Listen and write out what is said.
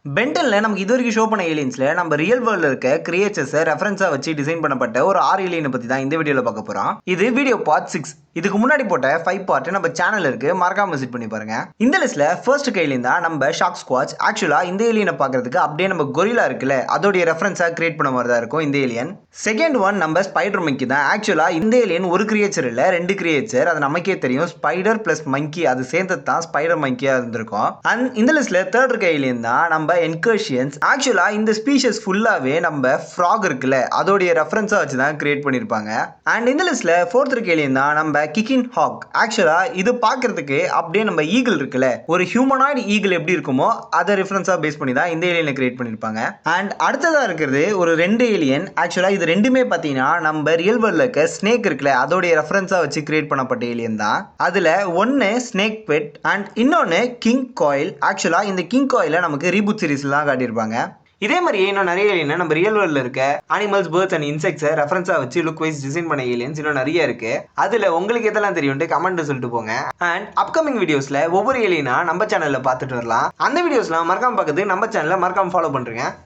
பென்டன்ல நமக்கு இது வரைக்கும் ஷோ பண்ண ஏலியன்ஸ்ல நம்ம ரியல் வேர்ல்ட்ல இருக்க கிரியேச்சர்ஸை ரெஃபரன்ஸா வச்சு டிசைன் பண்ணப்பட்ட ஒரு 6 ஏலியனை பத்தி தான் இந்த வீடியோல பார்க்க போறோம். இது வீடியோ பார்ட் 6. இதுக்கு முன்னாடி போட்ட 5 பார்ட் நம்ம சேனல்ல இருக்கு, மறக்காம விசிட் பண்ணி பாருங்க. இந்த லிஸ்ட்ல ஃபர்ஸ்ட் ஏலியன் தான் நம்ம ஷார்க் ஸ்குவாட்ச். ஆக்சுவலா இந்த ஏலியனை பார்க்கிறதுக்கு அப்படியே நம்ம கொரில்லா இருக்குல்ல, அதோட ரெஃபரன்ஸா கிரியேட் பண்ண மாதிரி தான் இருக்கும் இந்த ஏலியன். செகண்ட் ஒன் நம்ம ஸ்பைடர் மங்கி தான். ஆக்சுவலா இந்த ஏலியன் ஒரு கிரியேச்சர் இல்ல, 2 கிரியேச்சர். அது நமக்கே தெரியும், ஸ்பைடர் பிளஸ் மங்கி அது சேர்ந்தது தான் ஸ்பைடர் மங்கியா இருந்திருக்கும். அண்ட் இந்த லிஸ்ட்ல தேர்ட் இருக்க ஏலியன் தான் நம்ம என்கர்ஷியன்ஸ். ஆக்சுவலா இந்த ஸ்பீஷஸ் ஃபுல்லாவே நம்ம ஃப்ராக் இருக்குல்ல, அதோட ரெஃபரன்ஸா வச்சு தான் கிரியேட் பண்ணிருப்பாங்க. அண்ட் இந்த லிஸ்ட்ல ஃபோர்த் இருக்க ஏலியன் தான் நம்ம கிக்கின் ஹாக். ஆக்சுவலா இது பார்க்கிறதுக்கு அப்படியே நம்ம ஈகிள் இருக்குல்ல, ஒரு ஹியூமனாய்டு ஈகிள் எப்படி இருக்குமோ அதை ரெஃபரன்ஸா பேஸ் பண்ணி தான் இந்த ஏலியனை கிரியேட் பண்ணிருப்பாங்க. அண்ட் அடுத்ததா இருக்கிறது ஒரு 2 ஏலியன். ஆக்சுவலா இது ரெண்டுமே பார்த்தீங்கன்னா நம்ம ரியல் வேர்ல்ட்ல இருக்க ஸ்னேக் இருக்குல்ல, அதோட ரெஃபரன்ஸா வச்சு கிரியேட் பண்ணப்பட்ட ஏலியன் தான். அதுல ஒன்னு ஸ்னேக் பெட் அண்ட் இன்னொன்னு கிங் காயில். ஆக்சுவலா இந்த கிங் காயில நமக்கு ரீபூட் சீரிஸ்ல தான் காட்டியிருப்பாங்க. இதே மாதிரி இன்னும் நிறைய ஏலியன் நம்ம ரியல் வேர்ல்ட்ல இருக்க அனிமல்ஸ், பேர்ட்ஸ் அண்ட் இன்செக்ட்ஸை ரெஃபரன்ஸா வச்சு லுக் வைஸ் டிசைன் பண்ண ஏலியன்ஸ் இன்னும் நிறைய இருக்கு. அதுல உங்களுக்கு எதெல்லாம் தெரியும் கமெண்ட் சொல்லிட்டு போங்க. அண்ட் அப்கமிங் வீடியோஸ்ல ஒவ்வொரு ஏலியனா நம்ம சேனல்ல பார்த்துட்டு வரலாம். அந்த வீடியோஸ்லாம் மறக்காம பார்க்கறதுக்கு நம்ம சேனலை மறக்காம ஃபாலோ பண்றீங்க.